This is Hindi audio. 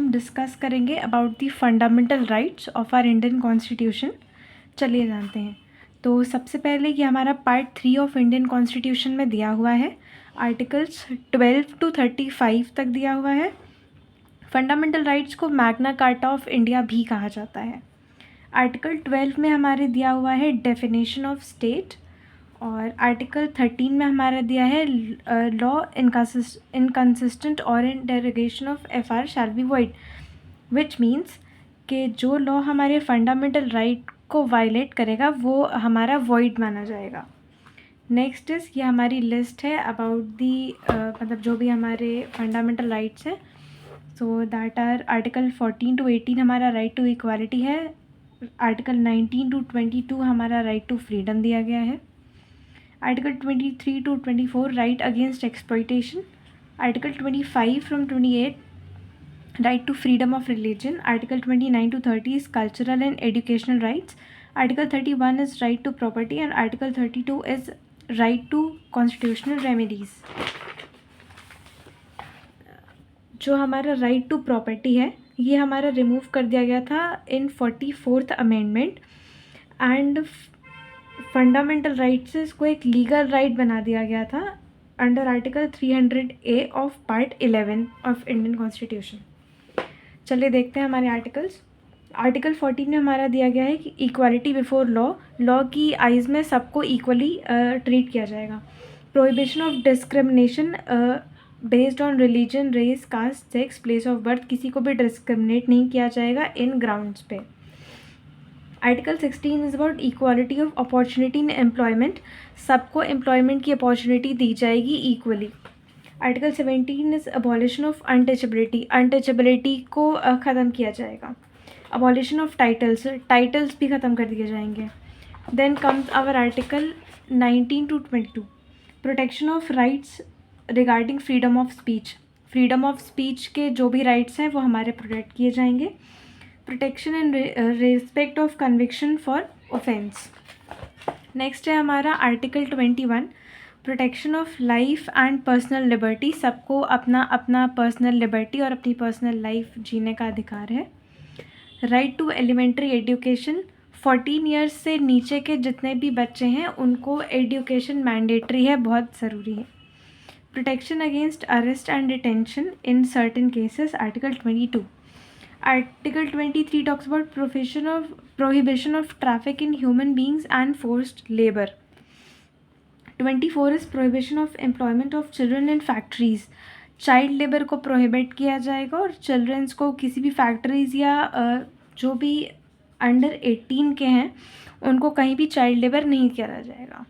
हम डिस्कस करेंगे about the fundamental rights of our Indian constitution. चलिए जानते हैं। तो सबसे पहले ये हमारा पार्ट 3 ऑफ इंडियन कॉन्स्टिट्यूशन में दिया हुआ है। आर्टिकल्स 12 to 35 तक दिया हुआ है। फंडामेंटल राइट्स को मैग्ना कार्टा ऑफ इंडिया भी कहा जाता है। आर्टिकल 12 में हमारे दिया हुआ है डेफिनेशन ऑफ स्टेट, और आर्टिकल 13 में हमारा दिया है लॉ इनकन्सिस्टेंट और in derogation of FR shall be void, which means कि जो लॉ हमारे फंडामेंटल राइट को वायलेट करेगा वो हमारा वॉइड माना जाएगा। नेक्स्ट इज़ ये हमारी लिस्ट है अबाउट दी मतलब जो भी हमारे फंडामेंटल राइट्स हैं। So that are article 14 to 18 हमारा राइट टू इक्वालिटी है। आर्टिकल 19 to 22 हमारा राइट टू फ्रीडम दिया गया है। Article 23 to 24 right against exploitation. Article 25 from 28 right to freedom of religion. Article 29 to 30 is cultural and educational rights. Article 31 is right to property and article 32 is right to constitutional remedies. जो हमारा राइट टू प्रॉपर्टी है ये हमारा रिमूव कर दिया गया था इन 44th amendment, and fundamental rights से इसको एक लीगल राइट बना दिया गया था under article 300A of part 11 of Indian constitution. चलिए देखते हैं हमारे आर्टिकल्स। आर्टिकल 14 में हमारा दिया गया है कि इक्वालिटी बिफोर लॉ, लॉ की आइज़ में सबको इक्वली ट्रीट किया जाएगा। Prohibition of discrimination based on religion, race, caste, sex, place of birth, किसी को भी डिस्क्रिमिनेट नहीं किया जाएगा इन ग्राउंड्स पे। Article 16 is about equality of opportunity in employment, सबको एम्प्लॉयमेंट की अपॉर्चुनिटी दी जाएगी equally. Article 17 is abolition of untouchability, untouchability को ख़त्म किया जाएगा। अबॉलिशन ऑफ टाइटल्स, टाइटल्स भी ख़त्म कर दिए जाएंगे। Then comes our article 19 to 22, protection of rights regarding freedom of speech, freedom of speech के जो भी राइट्स हैं वो हमारे प्रोटेक्ट किए जाएंगे। Protection and respect of conviction for offence. Next है हमारा article 21, protection of life and personal liberty, सबको अपना अपना पर्सनल लिबर्टी और अपनी पर्सनल लाइफ जीने का अधिकार है। Right to elementary education, 14 years से नीचे के जितने भी बच्चे हैं उनको एजुकेशन मैंडेटरी है, बहुत ज़रूरी है। Protection against arrest and detention in certain cases, article 22। Article 23 talks about prohibition of traffic in human beings and forced labour. 24 is prohibition of employment of children in factories, child labour को प्रोहिबिट किया जाएगा और चिल्ड्रंस को किसी भी फैक्ट्रीज़ या जो भी अंडर 18 के हैं उनको कहीं भी चाइल्ड लेबर नहीं किया जाएगा।